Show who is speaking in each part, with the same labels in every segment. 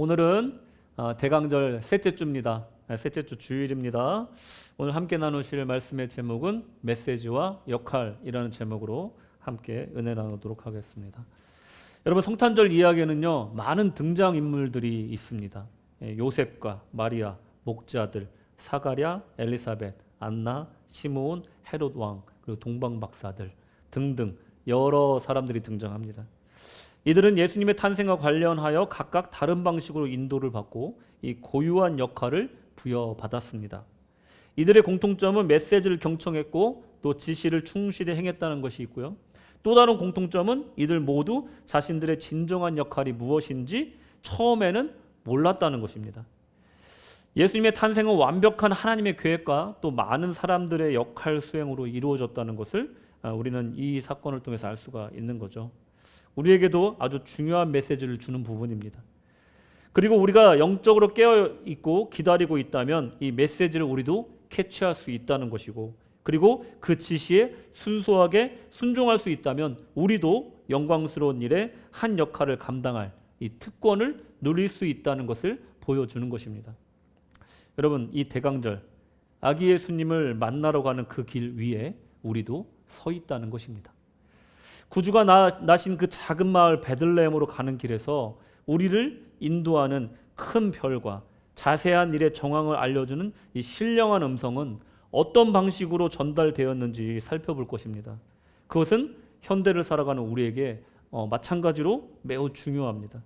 Speaker 1: 오늘은 대강절 셋째 주입니다. 셋째 주 주일입니다. 오늘 함께 나누실 말씀의 제목은 메시지와 역할이라는 제목으로 함께 은혜 나누도록 하겠습니다. 여러분, 성탄절 이야기에는요 많은 등장인물들이 있습니다. 요셉과 마리아, 목자들, 사가랴, 엘리사벳, 안나, 시므온, 헤롯 왕, 그리고 동방박사들 등등 여러 사람들이 등장합니다. 이들은 예수님의 탄생과 관련하여 각각 다른 방식으로 인도를 받고 이 고유한 역할을 부여받았습니다. 이들의 공통점은 메시지를 경청했고 또 지시를 충실히 행했다는 것이 있고요. 또 다른 공통점은 이들 모두 자신들의 진정한 역할이 무엇인지 처음에는 몰랐다는 것입니다. 예수님의 탄생은 완벽한 하나님의 계획과 또 많은 사람들의 역할 수행으로 이루어졌다는 것을 우리는 이 사건을 통해서 알 수가 있는 거죠. 우리에게도 아주 중요한 메시지를 주는 부분입니다. 그리고 우리가 영적으로 깨어있고 기다리고 있다면 이 메시지를 우리도 캐치할 수 있다는 것이고, 그리고 그 지시에 순수하게 순종할 수 있다면 우리도 영광스러운 일에 한 역할을 감당할 이 특권을 누릴 수 있다는 것을 보여주는 것입니다. 여러분, 이 대강절 아기 예수님을 만나러 가는 그 길 위에 우리도 서 있다는 것입니다. 구주가 나신 그 작은 마을 베들레헴으로 가는 길에서 우리를 인도하는 큰 별과 자세한 일의 정황을 알려주는 이 신령한 음성은 어떤 방식으로 전달되었는지 살펴볼 것입니다. 그것은 현대를 살아가는 우리에게 마찬가지로 매우 중요합니다.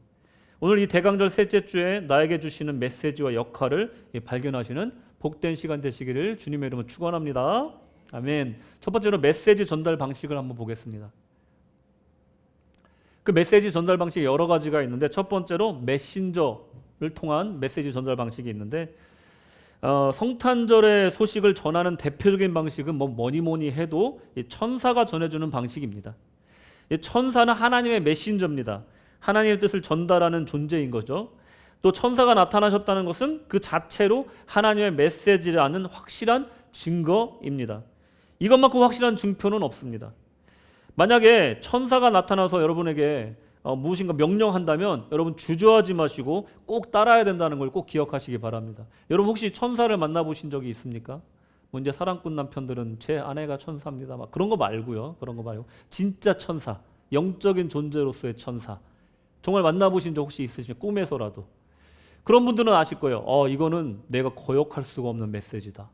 Speaker 1: 오늘 이 대강절 셋째 주에 나에게 주시는 메시지와 역할을 발견하시는 복된 시간 되시기를 주님의 이름으로 축원합니다. 아멘. 첫 번째로 메시지 전달 방식을 한번 보겠습니다. 그 메시지 전달 방식이 여러 가지가 있는데, 첫 번째로 메신저를 통한 메시지 전달 방식이 있는데, 성탄절의 소식을 전하는 대표적인 방식은 뭐니 해도 천사가 전해주는 방식입니다. 천사는 하나님의 메신저입니다. 하나님의 뜻을 전달하는 존재인 거죠. 또 천사가 나타나셨다는 것은 그 자체로 하나님의 메시지라는 확실한 증거입니다. 이것만큼 확실한 증표는 없습니다. 만약에 천사가 나타나서 여러분에게 무엇인가 명령한다면 여러분 주저하지 마시고 꼭 따라야 된다는 걸 꼭 기억하시기 바랍니다. 여러분 혹시 천사를 만나보신 적이 있습니까? 이제 사랑꾼 남편들은 제 아내가 천사입니다, 막 그런 거 말고요. 그런 거 말고 진짜 천사, 영적인 존재로서의 천사, 정말 만나보신 적 혹시 있으시면 꿈에서라도 그런 분들은 아실 거예요. 이거는 내가 거역할 수가 없는 메시지다.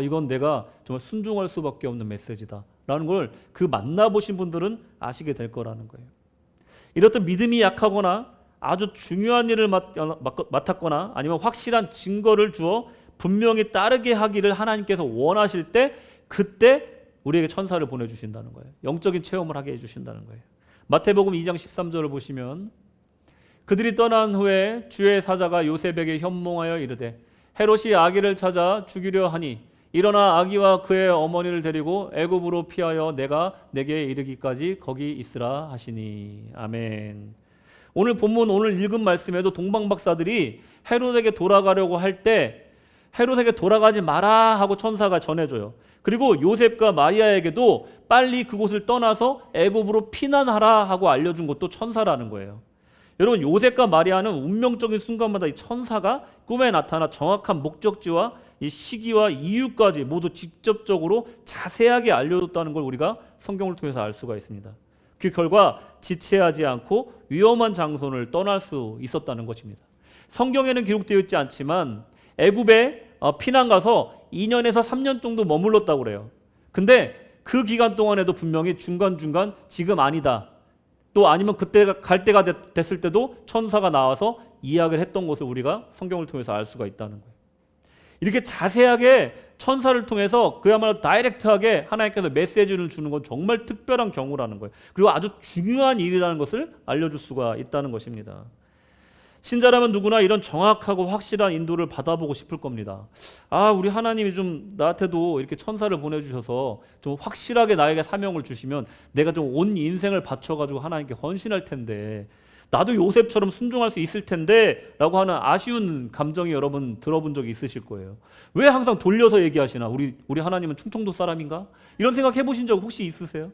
Speaker 1: 이건 내가 정말 순종할 수밖에 없는 메시지다 라는 걸 그 만나보신 분들은 아시게 될 거라는 거예요. 이렇듯 믿음이 약하거나 아주 중요한 일을 맡았거나 아니면 확실한 증거를 주어 분명히 따르게 하기를 하나님께서 원하실 때, 그때 우리에게 천사를 보내주신다는 거예요. 영적인 체험을 하게 해주신다는 거예요. 마태복음 2장 13절을 보시면, 그들이 떠난 후에 주의 사자가 요셉에게 현몽하여 이르되 헤롯이 아기를 찾아 죽이려 하니 일어나 아기와 그의 어머니를 데리고 애굽으로 피하여 내가 내게 이르기까지 거기 있으라 하시니. 아멘. 오늘 본문 오늘 읽은 말씀에도 동방박사들이 헤롯에게 돌아가려고 할 때 헤롯에게 돌아가지 마라 하고 천사가 전해줘요. 그리고 요셉과 마리아에게도 빨리 그곳을 떠나서 애굽으로 피난하라 하고 알려준 것도 천사라는 거예요. 여러분, 요셉과 마리아는 운명적인 순간마다 이 천사가 꿈에 나타나 정확한 목적지와 이 시기와 이유까지 모두 직접적으로 자세하게 알려줬다는 걸 우리가 성경을 통해서 알 수가 있습니다. 그 결과 지체하지 않고 위험한 장소를 떠날 수 있었다는 것입니다. 성경에는 기록되어 있지 않지만 애굽에 피난 가서 2년에서 3년 정도 머물렀다고 그래요. 근데 그 기간 동안에도 분명히 중간중간 지금 아니다, 또 아니면 그때가 갈 때가 됐을 때도 천사가 나와서 이야기를 했던 것을 우리가 성경을 통해서 알 수가 있다는 거예요. 이렇게 자세하게 천사를 통해서 그야말로 다이렉트하게 하나님께서 메시지를 주는 건 정말 특별한 경우라는 거예요. 그리고 아주 중요한 일이라는 것을 알려줄 수가 있다는 것입니다. 신자라면 누구나 이런 정확하고 확실한 인도를 받아보고 싶을 겁니다. 우리 하나님이 좀 나한테도 이렇게 천사를 보내주셔서 좀 확실하게 나에게 사명을 주시면 내가 좀 온 인생을 바쳐가지고 하나님께 헌신할 텐데, 나도 요셉처럼 순종할 수 있을 텐데 라고 하는 아쉬운 감정이 여러분 들어본 적이 있으실 거예요. 왜 항상 돌려서 얘기하시나? 우리 하나님은 충청도 사람인가? 이런 생각 해보신 적 혹시 있으세요?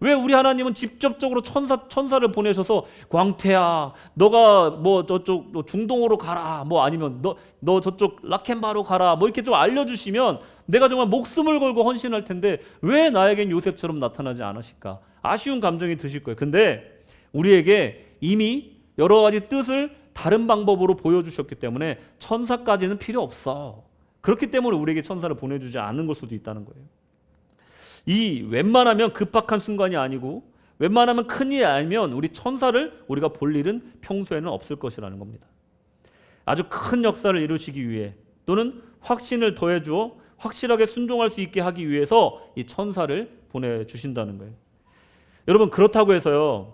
Speaker 1: 왜 우리 하나님은 직접적으로 천사를 보내셔서 광태야, 너가 뭐 저쪽 중동으로 가라, 뭐 아니면 너 저쪽 라켄바로 가라, 뭐 이렇게 좀 알려주시면 내가 정말 목숨을 걸고 헌신할 텐데 왜 나에겐 요셉처럼 나타나지 않으실까? 아쉬운 감정이 드실 거예요. 근데 우리에게 이미 여러 가지 뜻을 다른 방법으로 보여주셨기 때문에 천사까지는 필요 없어. 그렇기 때문에 우리에게 천사를 보내주지 않은 걸 수도 있다는 거예요. 이 웬만하면 급박한 순간이 아니고 웬만하면 큰일이 아니면 우리 천사를 우리가 볼 일은 평소에는 없을 것이라는 겁니다. 아주 큰 역사를 이루시기 위해 또는 확신을 더해주어 확실하게 순종할 수 있게 하기 위해서 이 천사를 보내주신다는 거예요. 여러분, 그렇다고 해서요,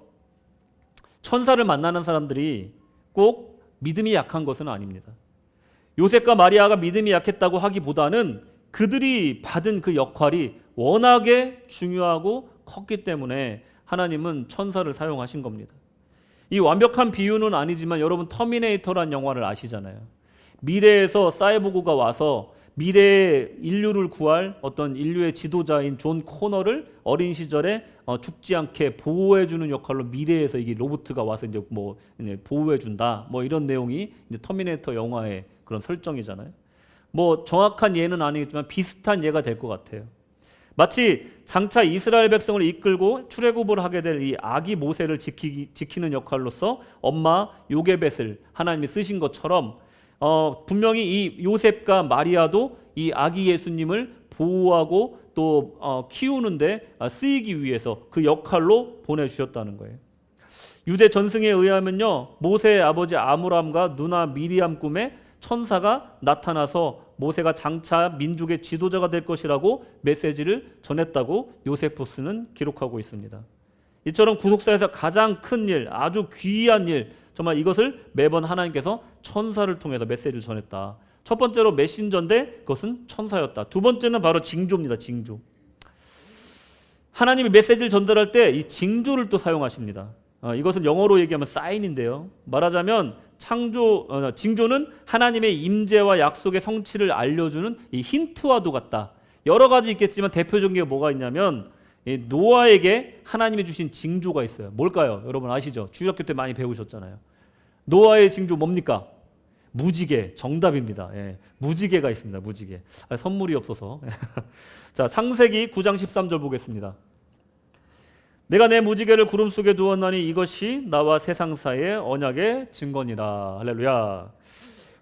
Speaker 1: 천사를 만나는 사람들이 꼭 믿음이 약한 것은 아닙니다. 요셉과 마리아가 믿음이 약했다고 하기보다는 그들이 받은 그 역할이 워낙에 중요하고 컸기 때문에 하나님은 천사를 사용하신 겁니다. 이 완벽한 비유는 아니지만 여러분, 터미네이터란 영화를 아시잖아요. 미래에서 사이보그가 와서 미래의 인류를 구할 어떤 인류의 지도자인 존 코너를 어린 시절에 죽지 않게 보호해주는 역할로 미래에서 이게 로봇가 와서 이제 뭐 보호해준다, 뭐 이런 내용이 이제 터미네이터 영화의 그런 설정이잖아요. 뭐 정확한 예는 아니겠지만 비슷한 예가 될 것 같아요. 마치 장차 이스라엘 백성을 이끌고 출애굽을 하게 될 이 아기 모세를 지키는 역할로서 엄마 요게벳을 하나님이 쓰신 것처럼 분명히 이 요셉과 마리아도 이 아기 예수님을 보호하고 또 키우는데 쓰이기 위해서 그 역할로 보내주셨다는 거예요. 유대 전승에 의하면요, 모세의 아버지 아므람과 누나 미리암 꿈에 천사가 나타나서 모세가 장차 민족의 지도자가 될 것이라고 메시지를 전했다고 요세푸스는 기록하고 있습니다. 이처럼 구속사에서 가장 큰 일, 아주 귀한 일, 정말 이것을 매번 하나님께서 천사를 통해서 메시지를 전했다. 첫 번째로 메신저인데 그것은 천사였다. 두 번째는 바로 징조입니다. 징조. 하나님이 메시지를 전달할 때 이 징조를 또 사용하십니다. 이것은 영어로 얘기하면 사인인데요. 말하자면 징조는 하나님의 임재와 약속의 성취를 알려주는 이 힌트와도 같다. 여러 가지 있겠지만 대표적인 게 뭐가 있냐면 노아에게 하나님이 주신 징조가 있어요. 뭘까요? 여러분 아시죠? 주일학교 때 많이 배우셨잖아요. 노아의 징조 뭡니까? 무지개. 정답입니다. 예, 무지개가 있습니다. 무지개. 선물이 없어서. 자, 창세기 9장 13절 보겠습니다. 내가 내 무지개를 구름 속에 두었나니 이것이 나와 세상 사이의 언약의 증거니라. 할렐루야.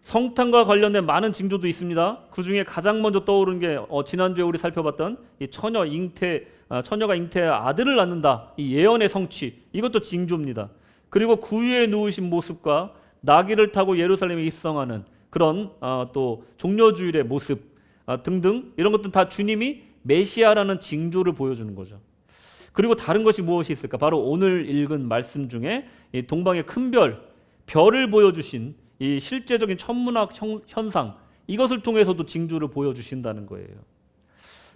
Speaker 1: 성탄과 관련된 많은 징조도 있습니다. 그 중에 가장 먼저 떠오르는 게 지난주에 우리 살펴봤던 이 처녀가 잉태의 아들을 낳는다. 이 예언의 성취. 이것도 징조입니다. 그리고 구유에 누우신 모습과 나귀를 타고 예루살렘에 입성하는 그런 또 종려주일의 모습 등등 이런 것들은 다 주님이 메시아라는 징조를 보여주는 거죠. 그리고 다른 것이 무엇이 있을까? 바로 오늘 읽은 말씀 중에 이 동방의 큰 별을 보여주신 이 실제적인 천문학 현상, 이것을 통해서도 징조를 보여주신다는 거예요.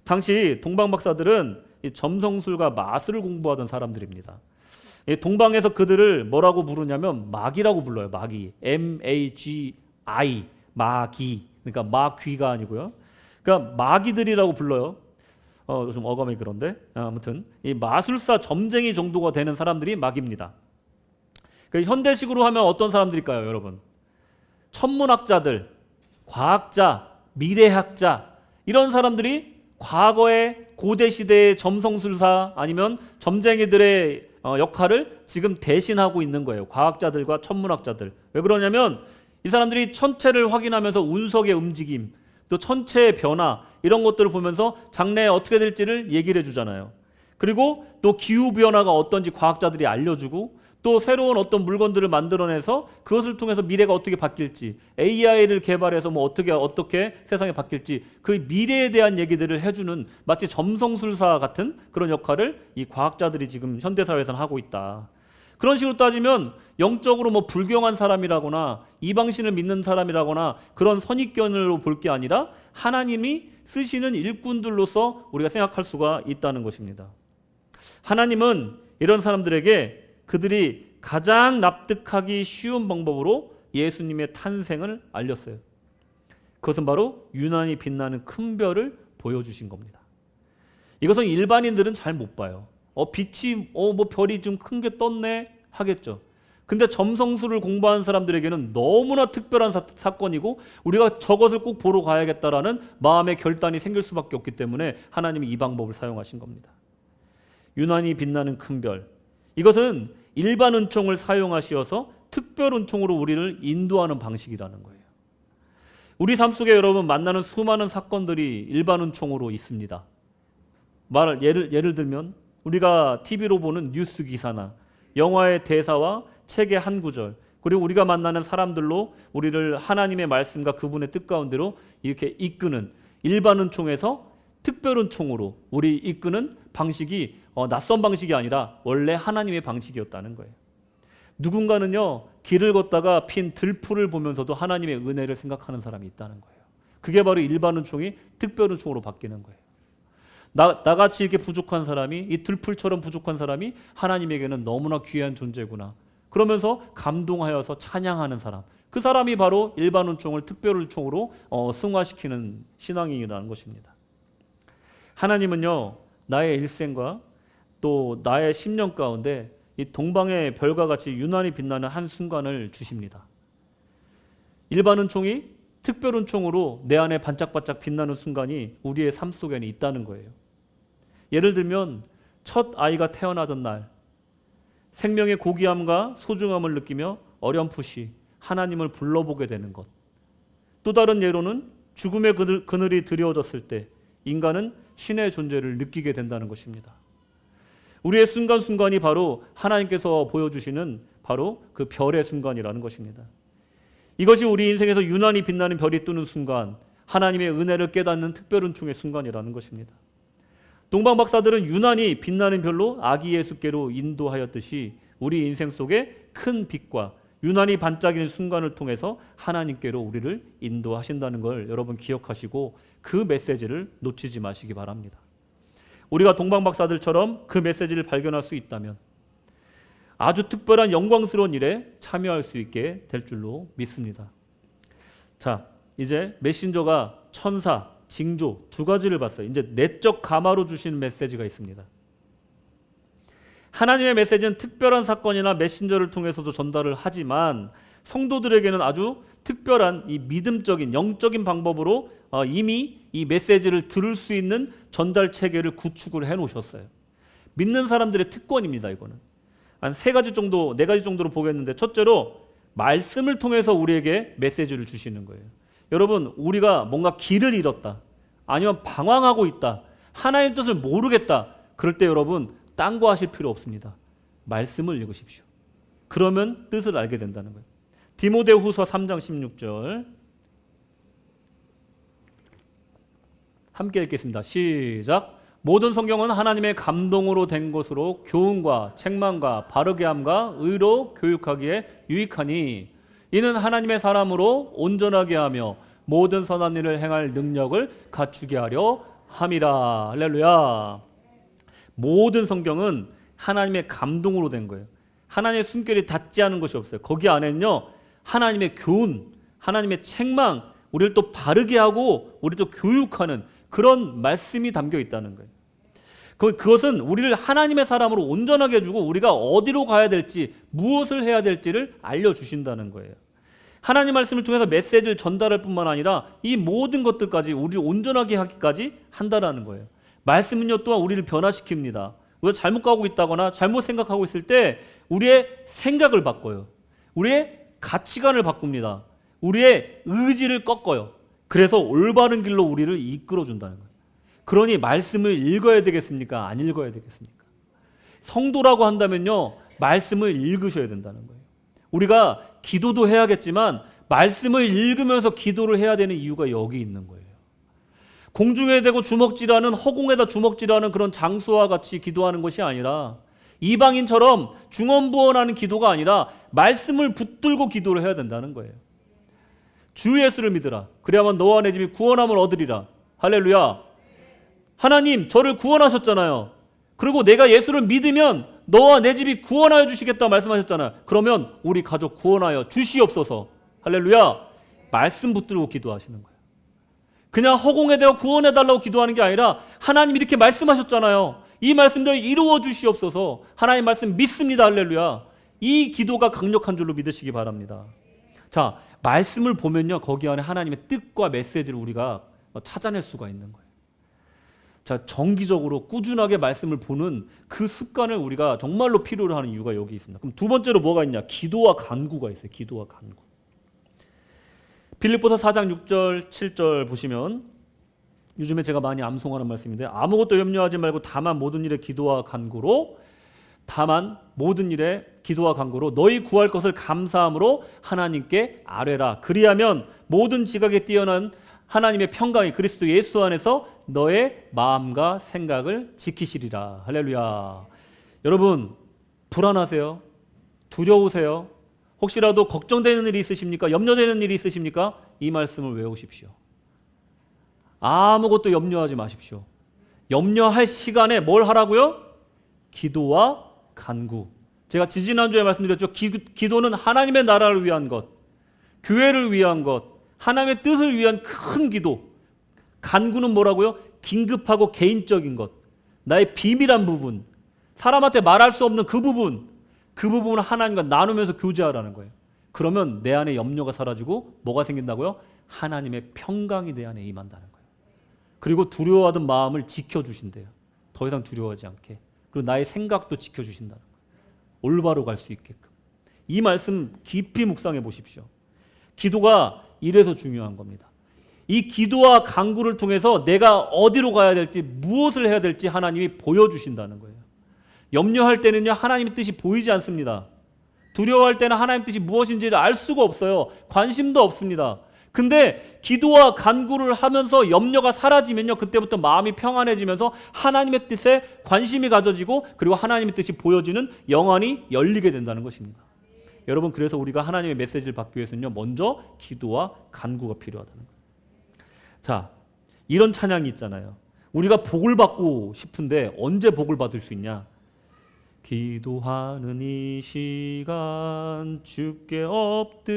Speaker 1: 당시 동방 박사들은 이 점성술과 마술을 공부하던 사람들입니다. 동방에서 그들을 뭐라고 부르냐면 마귀라고 불러요. 마귀. M-A-G-I. 마귀. 그러니까 마귀가 아니고요. 그러니까 마귀들이라고 불러요. 좀 어감이 그런데 아무튼 이 마술사 점쟁이 정도가 되는 사람들이 마귀입니다. 그러니까 현대식으로 하면 어떤 사람들일까요, 여러분? 천문학자들, 과학자, 미래학자 이런 사람들이 과거의 고대 시대의 점성술사 아니면 점쟁이들의 역할을 지금 대신하고 있는 거예요. 과학자들과 천문학자들. 왜 그러냐면 이 사람들이 천체를 확인하면서 운석의 움직임, 또 천체의 변화 이런 것들을 보면서 장래에 어떻게 될지를 얘기를 해주잖아요. 그리고 또 기후변화가 어떤지 과학자들이 알려주고 또 새로운 어떤 물건들을 만들어내서 그것을 통해서 미래가 어떻게 바뀔지 AI를 개발해서 뭐 어떻게 세상이 바뀔지 그 미래에 대한 얘기들을 해주는 마치 점성술사 같은 그런 역할을 이 과학자들이 지금 현대사회에서는 하고 있다. 그런 식으로 따지면 영적으로 뭐 불경한 사람이라거나 이방신을 믿는 사람이라거나 그런 선입견으로 볼 게 아니라 하나님이 쓰시는 일꾼들로서 우리가 생각할 수가 있다는 것입니다. 하나님은 이런 사람들에게 그들이 가장 납득하기 쉬운 방법으로 예수님의 탄생을 알렸어요. 그것은 바로 유난히 빛나는 큰 별을 보여주신 겁니다. 이것은 일반인들은 잘 못 봐요. 빛이 뭐 별이 좀 큰 게 떴네 하겠죠. 근데 점성술을 공부한 사람들에게는 너무나 특별한 사건이고 우리가 저것을 꼭 보러 가야겠다라는 마음의 결단이 생길 수밖에 없기 때문에 하나님이 이 방법을 사용하신 겁니다. 유난히 빛나는 큰 별, 이것은 일반 은총을 사용하시어서 특별 은총으로 우리를 인도하는 방식이라는 거예요. 우리 삶 속에 여러분 만나는 수많은 사건들이 일반 은총으로 있습니다. 예를 들면 우리가 TV로 보는 뉴스 기사나 영화의 대사와 책의 한 구절, 그리고 우리가 만나는 사람들로 우리를 하나님의 말씀과 그분의 뜻 가운데로 이렇게 이끄는 일반 은총에서 특별 은총으로 우리 이끄는 방식이 낯선 방식이 아니라 원래 하나님의 방식이었다는 거예요. 누군가는요, 길을 걷다가 핀 들풀을 보면서도 하나님의 은혜를 생각하는 사람이 있다는 거예요. 그게 바로 일반 은총이 특별 은총으로 바뀌는 거예요. 나같이 이렇게 부족한 사람이, 이 들풀처럼 부족한 사람이 하나님에게는 너무나 귀한 존재구나, 그러면서 감동하여서 찬양하는 사람, 그 사람이 바로 일반 은총을 특별 은총으로 승화시키는 신앙인이라는 것입니다. 하나님은요, 나의 일생과 또 나의 10년 가운데 이 동방의 별과 같이 유난히 빛나는 한 순간을 주십니다. 일반 은총이 특별 은총으로 내 안에 반짝반짝 빛나는 순간이 우리의 삶 속에는 있다는 거예요. 예를 들면 첫 아이가 태어나던 날 생명의 고귀함과 소중함을 느끼며 어렴풋이 하나님을 불러보게 되는 것. 또 다른 예로는 죽음의 그늘이 드리워졌을 때 인간은 신의 존재를 느끼게 된다는 것입니다. 우리의 순간순간이 바로 하나님께서 보여주시는 바로 그 별의 순간이라는 것입니다. 이것이 우리 인생에서 유난히 빛나는 별이 뜨는 순간, 하나님의 은혜를 깨닫는 특별 은총의 순간이라는 것입니다. 동방 박사들은 유난히 빛나는 별로 아기 예수께로 인도하였듯이 우리 인생 속에 큰 빛과 유난히 반짝이는 순간을 통해서 하나님께로 우리를 인도하신다는 걸 여러분 기억하시고 그 메시지를 놓치지 마시기 바랍니다. 우리가 동방 박사들처럼 그 메시지를 발견할 수 있다면 아주 특별한 영광스러운 일에 참여할 수 있게 될 줄로 믿습니다. 자, 이제 메신저가 천사, 징조 두 가지를 봤어요. 이제 내적 감화로 주신 메시지가 있습니다. 하나님의 메시지는 특별한 사건이나 메신저를 통해서도 전달을 하지만 성도들에게는 아주 특별한 이 믿음적인 영적인 방법으로 이미 이 메시지를 들을 수 있는 전달 체계를 구축을 해 놓으셨어요. 믿는 사람들의 특권입니다. 이거는 한 네 가지 정도로 보겠는데, 첫째로 말씀을 통해서 우리에게 메시지를 주시는 거예요. 여러분, 우리가 뭔가 길을 잃었다, 아니면 방황하고 있다, 하나님의 뜻을 모르겠다, 그럴 때 여러분 딴 거 하실 필요 없습니다. 말씀을 읽으십시오. 그러면 뜻을 알게 된다는 거예요. 디모데후서 3장 16절 함께 읽겠습니다. 시작. 모든 성경은 하나님의 감동으로 된 것으로 교훈과 책망과 바르게 함과 의로 교육하기에 유익하니 이는 하나님의 사람으로 온전하게 하며 모든 선한 일을 행할 능력을 갖추게 하려 함이라. 할렐루야. 모든 성경은 하나님의 감동으로 된 거예요. 하나님의 숨결이 닿지 않은 것이 없어요. 거기 안에는요, 하나님의 교훈, 하나님의 책망, 우리를 또 바르게 하고 우리를 또 교육하는 그런 말씀이 담겨 있다는 거예요. 그것은 우리를 하나님의 사람으로 온전하게 해주고 우리가 어디로 가야 될지, 무엇을 해야 될지를 알려주신다는 거예요. 하나님 말씀을 통해서 메시지를 전달할 뿐만 아니라 이 모든 것들까지 우리를 온전하게 하기까지 한다는 거예요. 말씀은요, 또한 우리를 변화시킵니다. 우리가 잘못 가고 있다거나 잘못 생각하고 있을 때 우리의 생각을 바꿔요. 우리의 가치관을 바꿉니다. 우리의 의지를 꺾어요. 그래서 올바른 길로 우리를 이끌어준다는 거예요. 그러니 말씀을 읽어야 되겠습니까? 안 읽어야 되겠습니까? 성도라고 한다면요, 말씀을 읽으셔야 된다는 거예요. 우리가 기도도 해야겠지만 말씀을 읽으면서 기도를 해야 되는 이유가 여기 있는 거예요. 공중에 대고 주먹질하는, 허공에다 주먹질하는 그런 장수와 같이 기도하는 것이 아니라, 이방인처럼 중언부언하는 기도가 아니라 말씀을 붙들고 기도를 해야 된다는 거예요. 주 예수를 믿으라. 그래야만 너와 내 집이 구원함을 얻으리라. 할렐루야. 하나님 저를 구원하셨잖아요. 그리고 내가 예수를 믿으면 너와 내 집이 구원하여 주시겠다 말씀하셨잖아요. 그러면 우리 가족 구원하여 주시옵소서. 할렐루야. 말씀 붙들고 기도하시는 거예요. 그냥 허공에 대어 구원해달라고 기도하는 게 아니라, 하나님 이렇게 말씀하셨잖아요. 이 말씀대로 이루어 주시옵소서. 하나님 말씀 믿습니다. 할렐루야. 이 기도가 강력한 줄로 믿으시기 바랍니다. 자, 말씀을 보면요, 거기 안에 하나님의 뜻과 메시지를 우리가 찾아낼 수가 있는 거예요. 자, 정기적으로 꾸준하게 말씀을 보는 그 습관을 우리가 정말로 필요로 하는 이유가 여기 있습니다. 그럼 두 번째로 뭐가 있냐? 기도와 간구가 있어요. 기도와 간구. 빌립보서 4장 6절 7절 보시면, 요즘에 제가 많이 암송하는 말씀인데, 아무것도 염려하지 말고 다만 모든 일에 기도와 간구로 너희 구할 것을 감사함으로 하나님께 아뢰라. 그리하면 모든 지각에 뛰어난 하나님의 평강이 그리스도 예수 안에서 너의 마음과 생각을 지키시리라. 할렐루야. 여러분, 불안하세요? 두려우세요? 혹시라도 걱정되는 일이 있으십니까? 염려되는 일이 있으십니까? 이 말씀을 외우십시오. 아무것도 염려하지 마십시오. 염려할 시간에 뭘 하라고요? 기도와 간구. 제가 지지난주에 말씀드렸죠. 기도는 하나님의 나라를 위한 것, 교회를 위한 것, 하나님의 뜻을 위한 큰 기도. 간구는 뭐라고요? 긴급하고 개인적인 것, 나의 비밀한 부분, 사람한테 말할 수 없는 그 부분을 하나님과 나누면서 교제하라는 거예요. 그러면 내 안에 염려가 사라지고 뭐가 생긴다고요? 하나님의 평강이 내 안에 임한다는 거예요. 그리고 두려워하던 마음을 지켜주신대요. 더 이상 두려워하지 않게. 그리고 나의 생각도 지켜주신다는 거예요. 올바로 갈 수 있게끔. 이 말씀 깊이 묵상해 보십시오. 기도가 이래서 중요한 겁니다. 이 기도와 간구를 통해서 내가 어디로 가야 될지, 무엇을 해야 될지 하나님이 보여주신다는 거예요. 염려할 때는요, 하나님의 뜻이 보이지 않습니다. 두려워할 때는 하나님의 뜻이 무엇인지를 알 수가 없어요. 관심도 없습니다. 근데 기도와 간구를 하면서 염려가 사라지면요, 그때부터 마음이 평안해지면서 하나님의 뜻에 관심이 가져지고, 그리고 하나님의 뜻이 보여지는 영안이 열리게 된다는 것입니다. 여러분, 그래서 우리가 하나님의 메시지를 받기 위해서는요, 먼저 기도와 간구가 필요하다는 거예요. 자, 이런 찬양이 있잖아요. 우리가 복을 받고 싶은데 언제 복을 받을 수 있냐? 기도하는 이 시간 주께 엎드리어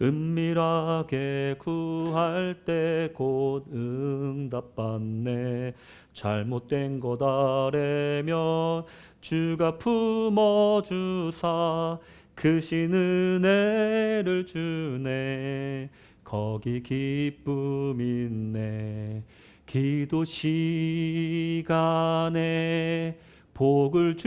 Speaker 1: 은밀하게 구할 때 곧 응답받네. 잘못된 것 아래면 주가 품어주사 크신 은혜를 주네. 거기 기쁨 있네. 기도 시간에 복을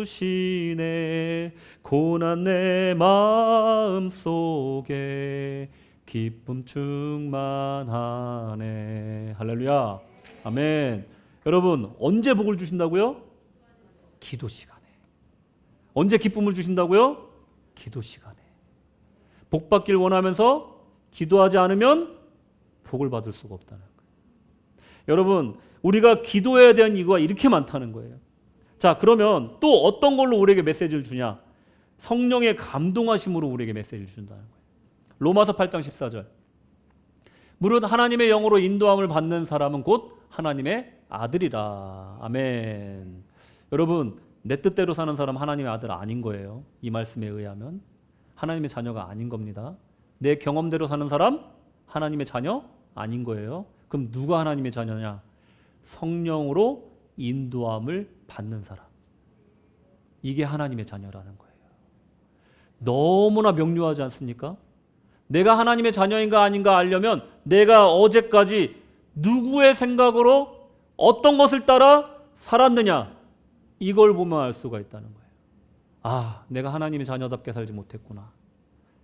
Speaker 1: 주시네. 고난 내 마음 속에 기쁨 충만하네. 할렐루야. 아멘. 여러분, 언제 복을 주신다고요? 기도 시간에. 언제 기쁨을 주신다고요? 기도 시간에. 복 받길 원하면서 기도하지 않으면 복을 받을 수가 없다는 거예요. 여러분, 우리가 기도해야 되는 이유가 이렇게 많다는 거예요. 자, 그러면 또 어떤 걸로 우리에게 메시지를 주냐? 성령의 감동하심으로 우리에게 메시지를 준다는 거예요. 로마서 8장 14절. 무릇 하나님의 영으로 인도함을 받는 사람은 곧 하나님의 아들이라. 아멘. 여러분, 내 뜻대로 사는 사람 하나님의 아들 아닌 거예요. 이 말씀에 의하면 하나님의 자녀가 아닌 겁니다. 내 경험대로 사는 사람 하나님의 자녀 아닌 거예요. 그럼 누가 하나님의 자녀냐? 성령으로 인도함을 받는 사람. 이게 하나님의 자녀라는 거예요. 너무나 명료하지 않습니까? 내가 하나님의 자녀인가 아닌가 알려면 내가 어제까지 누구의 생각으로 어떤 것을 따라 살았느냐, 이걸 보면 알 수가 있다는 거예요. 아, 내가 하나님의 자녀답게 살지 못했구나.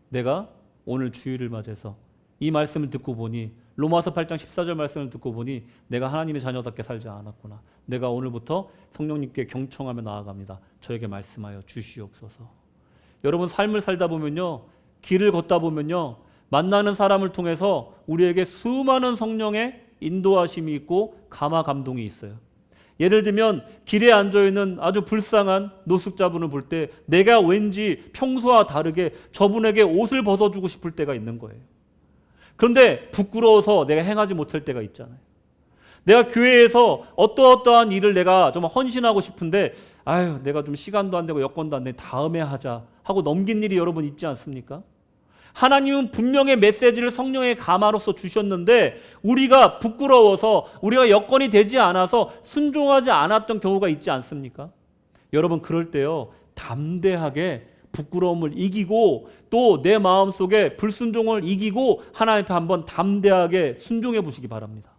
Speaker 1: 내가 오늘 주일을 맞아서 이 말씀을 듣고 보니, 로마서 8장 14절 말씀을 듣고 보니 내가 하나님의 자녀답게 살지 않았구나. 내가 오늘부터 성령님께 경청하며 나아갑니다. 저에게 말씀하여 주시옵소서. 여러분, 삶을 살다 보면요, 길을 걷다 보면요, 만나는 사람을 통해서 우리에게 수많은 성령의 인도하심이 있고 감화 감동이 있어요. 예를 들면 길에 앉아있는 아주 불쌍한 노숙자분을 볼 때 내가 왠지 평소와 다르게 저분에게 옷을 벗어주고 싶을 때가 있는 거예요. 그런데 부끄러워서 내가 행하지 못할 때가 있잖아요. 내가 교회에서 어떠한 일을 내가 좀 헌신하고 싶은데, 내가 좀 시간도 안 되고 여건도 안 되니 다음에 하자 하고 넘긴 일이 여러분 있지 않습니까? 하나님은 분명히 메시지를 성령의 감화로서 주셨는데 우리가 부끄러워서 우리가 여건이 되지 않아서 순종하지 않았던 경우가 있지 않습니까? 여러분 그럴 때요 담대하게 부끄러움을 이기고 또 내 마음속에 불순종을 이기고 하나님 앞에 한번 담대하게 순종해 보시기 바랍니다.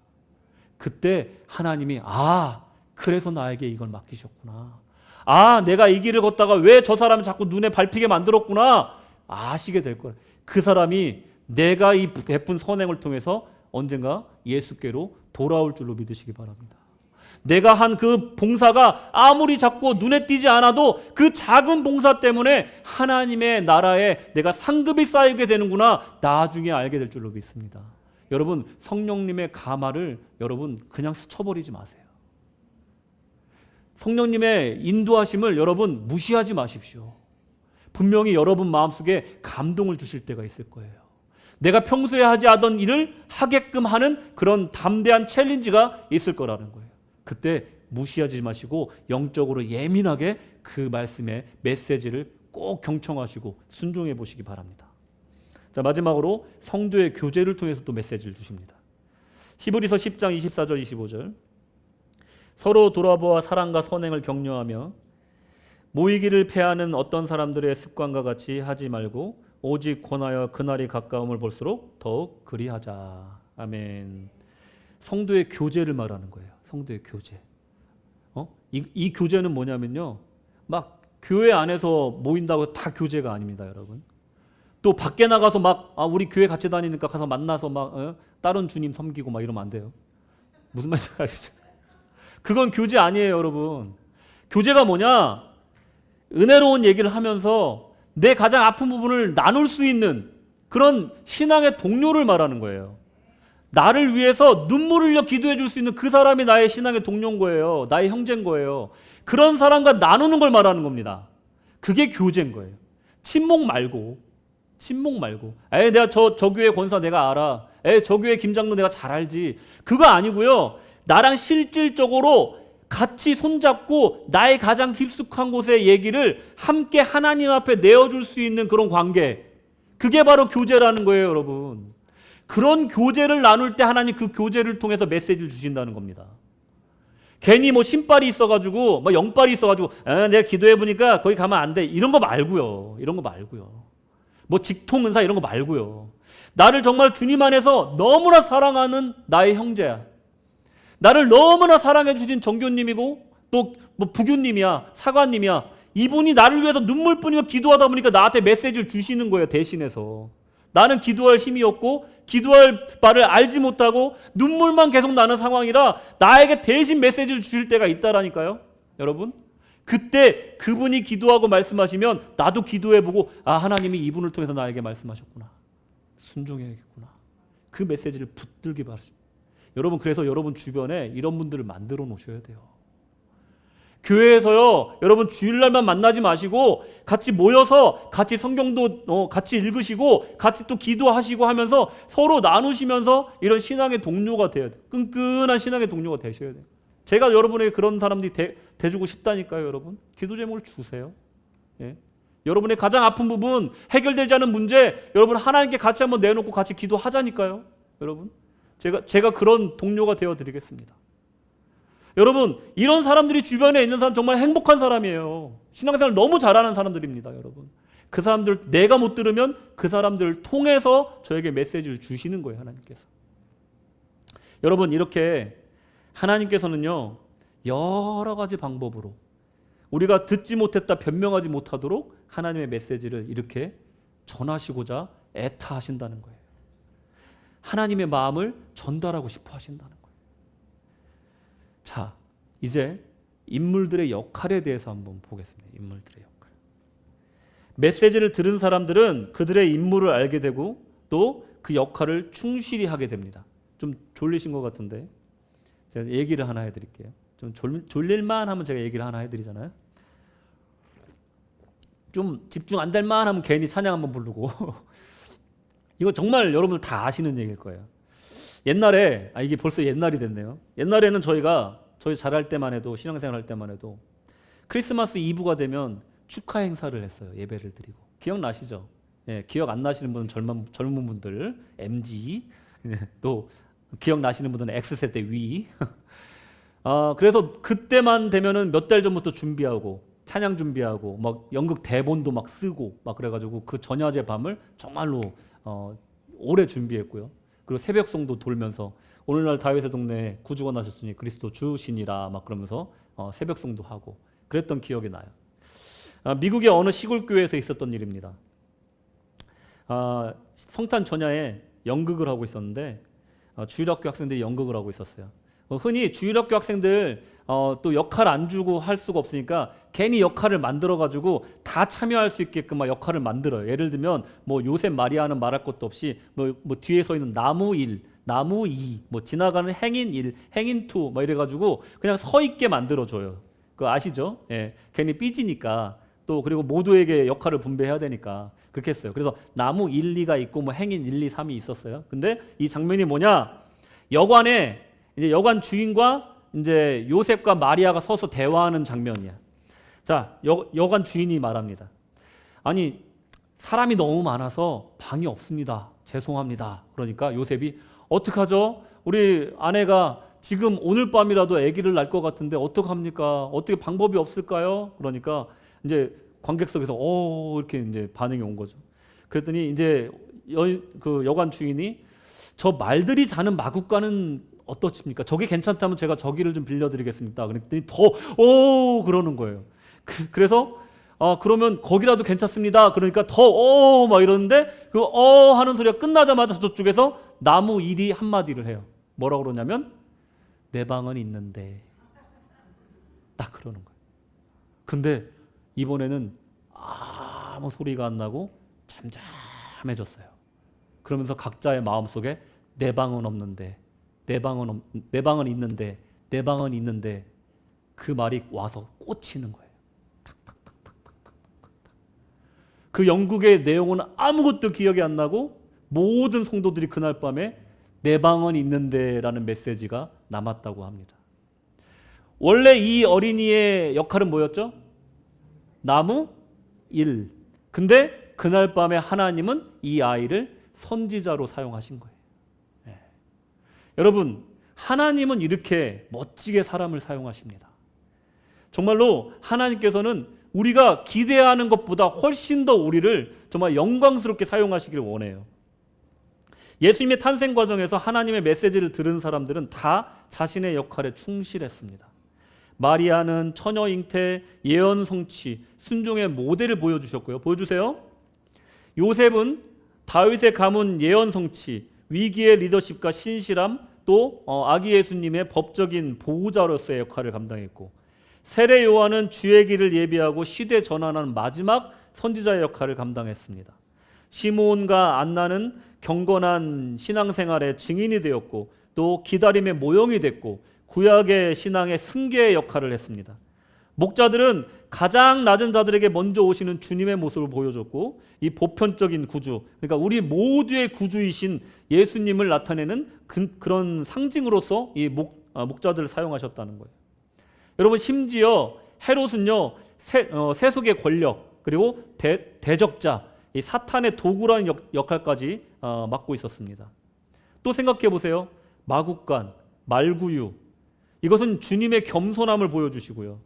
Speaker 1: 그때 하나님이 그래서 나에게 이걸 맡기셨구나. 내가 이 길을 걷다가 왜 저 사람을 자꾸 눈에 밟히게 만들었구나 아시게 될 거예요. 그 사람이 내가 이 베푼 선행을 통해서 언젠가 예수께로 돌아올 줄로 믿으시기 바랍니다. 내가 한 그 봉사가 아무리 작고 눈에 띄지 않아도 그 작은 봉사 때문에 하나님의 나라에 내가 상급이 쌓이게 되는구나 나중에 알게 될 줄로 믿습니다. 여러분 성령님의 감화를 여러분 그냥 스쳐버리지 마세요. 성령님의 인도하심을 여러분 무시하지 마십시오. 분명히 여러분 마음속에 감동을 주실 때가 있을 거예요. 내가 평소에 하지 않던 일을 하게끔 하는 그런 담대한 챌린지가 있을 거라는 거예요. 그때 무시하지 마시고 영적으로 예민하게 그 말씀의 메시지를 꼭 경청하시고 순종해 보시기 바랍니다. 자, 마지막으로 성도의 교제를 통해서 또 메시지를 주십니다. 히브리서 10장 24절 25절 서로 돌아보아 사랑과 선행을 격려하며 모이기를 패하는 어떤 사람들의 습관과 같이 하지 말고 오직 권하여 그날이 가까움을 볼수록 더욱 그리하자. 아멘. 성도의 교제를 말하는 거예요. 성도의 교제. 이 교제는 뭐냐면요. 막 교회 안에서 모인다고 다 교제가 아닙니다, 여러분. 또 밖에 나가서 막 우리 교회 같이 다니니까 가서 만나서 막 다른 주님 섬기고 막 이러면 안 돼요. 무슨 말인지 아시죠? 그건 교제 아니에요, 여러분. 교제가 뭐냐? 은혜로운 얘기를 하면서 내 가장 아픈 부분을 나눌 수 있는 그런 신앙의 동료를 말하는 거예요. 나를 위해서 눈물을 흘려 기도해 줄 수 있는 그 사람이 나의 신앙의 동료인 거예요. 나의 형제인 거예요. 그런 사람과 나누는 걸 말하는 겁니다. 그게 교제인 거예요. 친목 말고. 내가 저 교회 권사 내가 알아. 저 교회 김장로 내가 잘 알지. 그거 아니고요. 나랑 실질적으로 같이 손잡고 나의 가장 깊숙한 곳의 얘기를 함께 하나님 앞에 내어줄 수 있는 그런 관계. 그게 바로 교제라는 거예요, 여러분. 그런 교제를 나눌 때 하나님 그 교제를 통해서 메시지를 주신다는 겁니다. 괜히 뭐 신발이 있어가지고 뭐 영발이 있어가지고 내가 기도해보니까 거기 가면 안 돼. 이런 거 말고요. 뭐 직통은사 이런 거 말고요. 나를 정말 주님 안에서 너무나 사랑하는 나의 형제야. 나를 너무나 사랑해 주신 정교님이고 또 뭐 부교님이야, 사관님이야. 이분이 나를 위해서 눈물 뿌리며 기도하다 보니까 나한테 메시지를 주시는 거예요, 대신해서. 나는 기도할 힘이 없고 기도할 바를 알지 못하고 눈물만 계속 나는 상황이라 나에게 대신 메시지를 주실 때가 있다라니까요. 여러분, 그때 그분이 기도하고 말씀하시면 나도 기도해보고 하나님이 이분을 통해서 나에게 말씀하셨구나. 순종해야겠구나. 그 메시지를 붙들기 바랍니다. 여러분, 그래서 여러분 주변에 이런 분들을 만들어 놓으셔야 돼요. 교회에서요, 여러분 주일날만 만나지 마시고 같이 모여서 같이 성경도 같이 읽으시고 같이 또 기도하시고 하면서 서로 나누시면서 이런 신앙의 동료가 되어야 돼요. 끈끈한 신앙의 동료가 되셔야 돼요. 제가 여러분에게 그런 사람들이 돼주고 싶다니까요, 여러분. 기도 제목을 주세요. 예. 여러분의 가장 아픈 부분, 해결되지 않은 문제, 여러분 하나님께 같이 한번 내놓고 같이 기도하자니까요, 여러분. 제가 그런 동료가 되어드리겠습니다. 여러분, 이런 사람들이 주변에 있는 사람 정말 행복한 사람이에요. 신앙생활 너무 잘하는 사람들입니다, 여러분. 그 사람들 내가 못 들으면 그 사람들을 통해서 저에게 메시지를 주시는 거예요, 하나님께서. 여러분, 이렇게 하나님께서는요, 여러 가지 방법으로 우리가 듣지 못했다 변명하지 못하도록 하나님의 메시지를 이렇게 전하시고자 애타하신다는 거예요. 하나님의 마음을 전달하고 싶어 하신다는 거예요. 자, 이제 인물들의 역할에 대해서 한번 보겠습니다. 인물들의 역할. 메시지를 들은 사람들은 그들의 임무를 알게 되고 또 그 역할을 충실히 하게 됩니다. 좀 졸리신 것 같은데 제가 얘기를 하나 해드릴게요. 좀 졸릴만 하면 제가 얘기를 하나 해드리잖아요. 좀 집중 안 될만 하면 괜히 찬양 한번 부르고 이거 정말 여러분들 다 아시는 얘기일 거예요. 옛날에 이게 벌써 옛날이 됐네요. 옛날에는 저희 잘할 때만 해도 신앙생활 할 때만 해도 크리스마스 이브가 되면 축하 행사를 했어요. 예배를 드리고. 기억나시죠? 예, 기억 안 나시는 분은 젊은 분들 MG, 예, 또 기억 나시는 분들은 X세대 위. 그래서 그때만 되면은 몇 달 전부터 준비하고 찬양 준비하고 막 연극 대본도 막 쓰고 막 그래가지고 그 전야제 밤을 정말로 오래 준비했고요. 그리고 새벽송도 돌면서 오늘날 다윗의 동네에 구주가 나셨으니 그리스도 주시니라 막 그러면서 새벽송도 하고 그랬던 기억이 나요. 미국의 어느 시골 교회에서 있었던 일입니다. 성탄 전야에 연극을 하고 있었는데 주일학교 학생들이 연극을 하고 있었어요. 흔히 주일학교 학생들 또 역할 안 주고 할 수가 없으니까 괜히 역할을 만들어 가지고 다 참여할 수 있게끔 막 역할을 만들어요. 예를 들면 뭐 요셉 마리아는 말할 것도 없이 뭐 뒤에 서 있는 나무 1, 나무 2, 뭐 지나가는 행인 1, 행인 2, 막 이래 가지고 그냥 서 있게 만들어 줘요. 그거 아시죠? 예, 괜히 삐지니까 또 그리고 모두에게 역할을 분배해야 되니까 그렇게 했어요. 그래서 나무 1, 2가 있고 뭐 행인 1, 2, 3이 있었어요. 근데 이 장면이 뭐냐? 여관에 이제 여관 주인과 이제 요셉과 마리아가 서서 대화하는 장면이야. 자, 여관 주인이 말합니다. 아니, 사람이 너무 많아서 방이 없습니다. 죄송합니다. 그러니까 요셉이 어떡하죠? 우리 아내가 지금 오늘 밤이라도 아기를 낳을 것 같은데 어떡합니까? 어떻게 방법이 없을까요? 그러니까 이제 관객석에서 이렇게 이제 반응이 온 거죠. 그랬더니 이제 그 여관 주인이 저 말들이 자는 마구간은 어떻습니까? 저기 괜찮다면 제가 저기를 좀 빌려드리겠습니다. 그랬더니 더 그러는 거예요. 그래서 그러면 거기라도 괜찮습니다. 그러니까 더 막 이러는데 그 하는 소리가 끝나자마자 저쪽에서 나무 일이 한마디를 해요. 뭐라고 그러냐면 내 방은 있는데 딱 그러는 거예요. 근데 이번에는 아무 소리가 안 나고 잠잠해졌어요. 그러면서 각자의 마음속에 내 방은 없는데 내 방은 있는데 내 방은 있는데 그 말이 와서 꽂히는 거예요. 그 연극의 내용은 아무것도 기억이 안 나고 모든 성도들이 그날 밤에 내 방은 있는데라는 메시지가 남았다고 합니다. 원래 이 어린이의 역할은 뭐였죠? 나무 1. 근데 그날 밤에 하나님은 이 아이를 선지자로 사용하신 거예요. 네. 여러분, 하나님은 이렇게 멋지게 사람을 사용하십니다. 정말로 하나님께서는 우리가 기대하는 것보다 훨씬 더 우리를 정말 영광스럽게 사용하시길 원해요. 예수님의 탄생 과정에서 하나님의 메시지를 들은 사람들은 다 자신의 역할에 충실했습니다. 마리아는 처녀 잉태, 예언 성취, 순종의 모델을 보여주셨고요. 보여주세요. 요셉은 다윗의 가문 예언 성취, 위기의 리더십과 신실함, 또 아기 예수님의 법적인 보호자로서의 역할을 감당했고, 세례 요한은 주의 길을 예비하고 시대 전환하는 마지막 선지자의 역할을 감당했습니다. 시므온과 안나는 경건한 신앙생활의 증인이 되었고 또 기다림의 모형이 됐고 구약의 신앙의 승계의 역할을 했습니다. 목자들은 가장 낮은 자들에게 먼저 오시는 주님의 모습을 보여줬고 이 보편적인 구주, 그러니까 우리 모두의 구주이신 예수님을 나타내는 그런 상징으로서 이 목자들을 사용하셨다는 거예요. 여러분, 심지어 헤롯은요 세속의 권력 그리고 대적자, 이 사탄의 도구라는 역할까지 맡고 있었습니다. 또 생각해 보세요. 마국간, 말구유, 이것은 주님의 겸손함을 보여주시고요.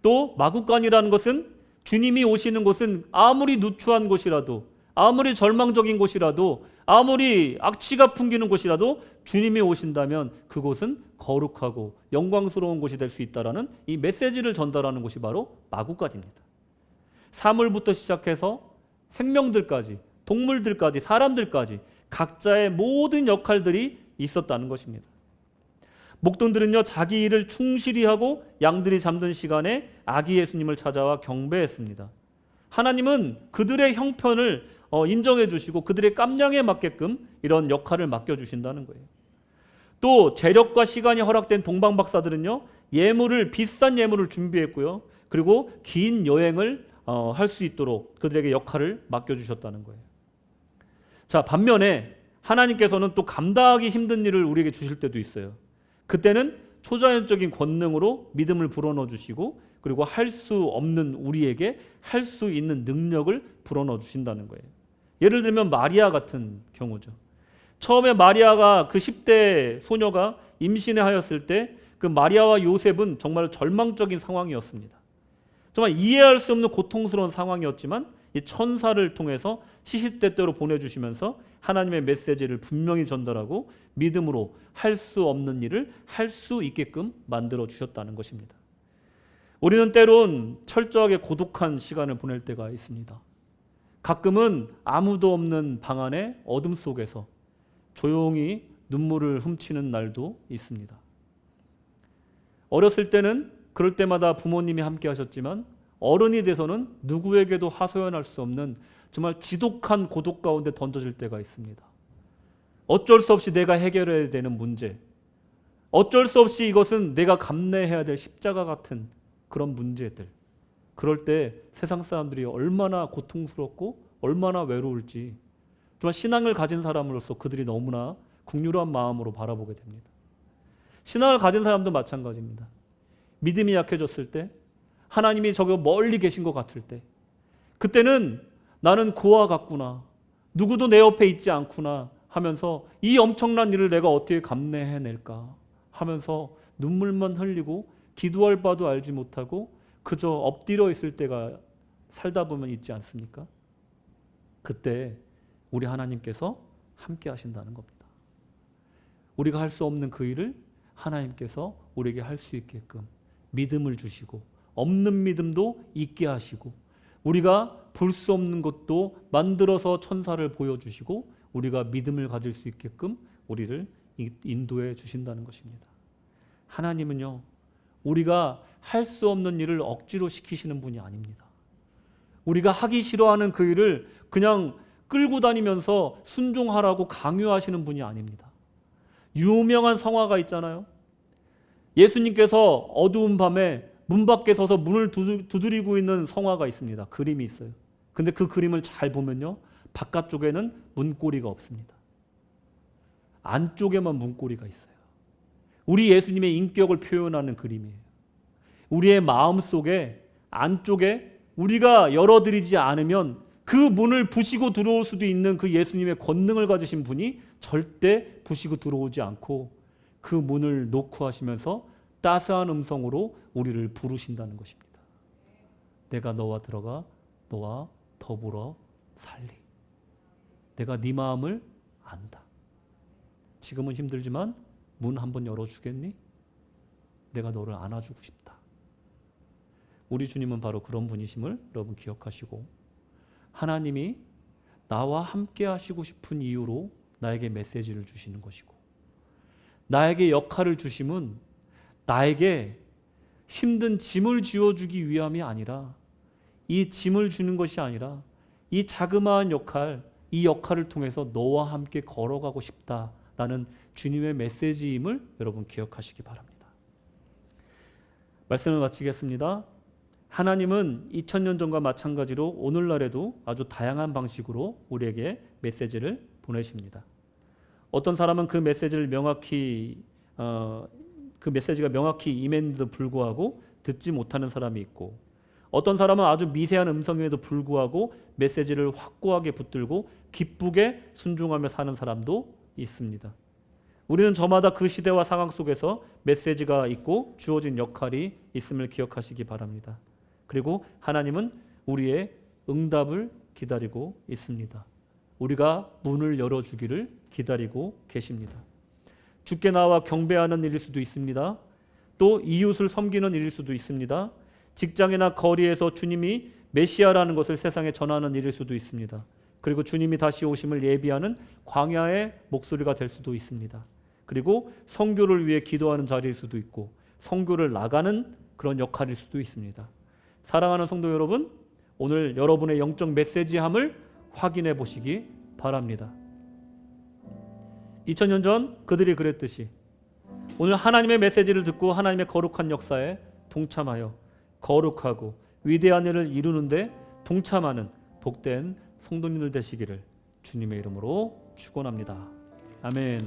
Speaker 1: 또 마국간이라는 것은 주님이 오시는 곳은 아무리 누추한 곳이라도, 아무리 절망적인 곳이라도, 아무리 악취가 풍기는 곳이라도 주님이 오신다면 그곳은 거룩하고 영광스러운 곳이 될 수 있다라는 이 메시지를 전달하는 곳이 바로 마국간입니다. 사물부터 시작해서 생명들까지, 동물들까지, 사람들까지 각자의 모든 역할들이 있었다는 것입니다. 목동들은요 자기 일을 충실히 하고 양들이 잠든 시간에 아기 예수님을 찾아와 경배했습니다. 하나님은 그들의 형편을 인정해 주시고 그들의 깜냥에 맞게끔 이런 역할을 맡겨주신다는 거예요. 또 재력과 시간이 허락된 동방박사들은요 비싼 예물을 준비했고요. 그리고 긴 여행을 할 수 있도록 그들에게 역할을 맡겨주셨다는 거예요. 자, 반면에 하나님께서는 또 감당하기 힘든 일을 우리에게 주실 때도 있어요. 그때는 초자연적인 권능으로 믿음을 불어넣어 주시고 그리고 할 수 없는 우리에게 할 수 있는 능력을 불어넣어 주신다는 거예요. 예를 들면 마리아 같은 경우죠. 처음에 마리아가 그 10대 소녀가 임신을 하였을 때 그 마리아와 요셉은 정말 절망적인 상황이었습니다. 정말 이해할 수 없는 고통스러운 상황이었지만 이 천사를 통해서 시시때때로 보내주시면서 하나님의 메시지를 분명히 전달하고 믿음으로 할 수 없는 일을 할 수 있게끔 만들어 주셨다는 것입니다. 우리는 때론 철저하게 고독한 시간을 보낼 때가 있습니다. 가끔은 아무도 없는 방 안에 어둠 속에서 조용히 눈물을 훔치는 날도 있습니다. 어렸을 때는 그럴 때마다 부모님이 함께 하셨지만 어른이 돼서는 누구에게도 하소연할 수 없는 정말 지독한 고독 가운데 던져질 때가 있습니다. 어쩔 수 없이 내가 해결해야 되는 문제, 어쩔 수 없이 이것은 내가 감내해야 될 십자가 같은 그런 문제들, 그럴 때 세상 사람들이 얼마나 고통스럽고 얼마나 외로울지 정말 신앙을 가진 사람으로서 그들이 너무나 긍휼한 마음으로 바라보게 됩니다. 신앙을 가진 사람도 마찬가지입니다. 믿음이 약해졌을 때, 하나님이 저거 멀리 계신 것 같을 때, 그때는 나는 그와 같구나, 누구도 내 옆에 있지 않구나 하면서 이 엄청난 일을 내가 어떻게 감내해낼까 하면서 눈물만 흘리고 기도할 바도 알지 못하고 그저 엎드려 있을 때가 살다 보면 있지 않습니까? 그때 우리 하나님께서 함께 하신다는 겁니다. 우리가 할 수 없는 그 일을 하나님께서 우리에게 할 수 있게끔 믿음을 주시고 없는 믿음도 있게 하시고 우리가 볼 수 없는 것도 만들어서 천사를 보여주시고 우리가 믿음을 가질 수 있게끔 우리를 인도해 주신다는 것입니다. 하나님은요, 우리가 할 수 없는 일을 억지로 시키시는 분이 아닙니다. 우리가 하기 싫어하는 그 일을 그냥 끌고 다니면서 순종하라고 강요하시는 분이 아닙니다. 유명한 성화가 있잖아요. 예수님께서 어두운 밤에 문 밖에 서서 문을 두드리고 있는 성화가 있습니다. 그림이 있어요. 근데 그 그림을 잘 보면요, 바깥쪽에는 문고리가 없습니다. 안쪽에만 문고리가 있어요. 우리 예수님의 인격을 표현하는 그림이에요. 우리의 마음 속에 안쪽에 우리가 열어드리지 않으면 그 문을 부시고 들어올 수도 있는 그 예수님의 권능을 가지신 분이 절대 부시고 들어오지 않고 그 문을 놓고 하시면서 따스한 음성으로 우리를 부르신다는 것입니다. 내가 너와 들어가 너와 더불어 살리. 내가 네 마음을 안다. 지금은 힘들지만 문 한번 열어주겠니? 내가 너를 안아주고 싶다. 우리 주님은 바로 그런 분이심을 여러분 기억하시고, 하나님이 나와 함께 하시고 싶은 이유로 나에게 메시지를 주시는 것이고, 나에게 역할을 주심은 나에게 힘든 짐을 지어주기 위함이 아니라, 이 짐을 주는 것이 아니라 이 자그마한 역할, 이 역할을 통해서 너와 함께 걸어가고 싶다라는 주님의 메시지임을 여러분 기억하시기 바랍니다. 말씀을 마치겠습니다. 하나님은 2000년 전과 마찬가지로 오늘날에도 아주 다양한 방식으로 우리에게 메시지를 보내십니다. 어떤 사람은 그 메시지를 그 메시지가 명확히 임했는데도 불구하고 듣지 못하는 사람이 있고, 어떤 사람은 아주 미세한 음성임에도 불구하고 메시지를 확고하게 붙들고 기쁘게 순종하며 사는 사람도 있습니다. 우리는 저마다 그 시대와 상황 속에서 메시지가 있고 주어진 역할이 있음을 기억하시기 바랍니다. 그리고 하나님은 우리의 응답을 기다리고 있습니다. 우리가 문을 열어주기를 기다리고 계십니다. 주께 나와 경배하는 일일 수도 있습니다. 또 이웃을 섬기는 일일 수도 있습니다. 직장이나 거리에서 주님이 메시아라는 것을 세상에 전하는 일일 수도 있습니다. 그리고 주님이 다시 오심을 예비하는 광야의 목소리가 될 수도 있습니다. 그리고 선교를 위해 기도하는 자리일 수도 있고 선교를 나가는 그런 역할일 수도 있습니다. 사랑하는 성도 여러분, 오늘 여러분의 영적 메시지함을 확인해 보시기 바랍니다. 2000년 전 그들이 그랬듯이 오늘 하나님의 메시지를 듣고 하나님의 거룩한 역사에 동참하여 거룩하고 위대한 일을 이루는데 동참하는 복된 성도님들 되시기를 주님의 이름으로 축원합니다. 아멘.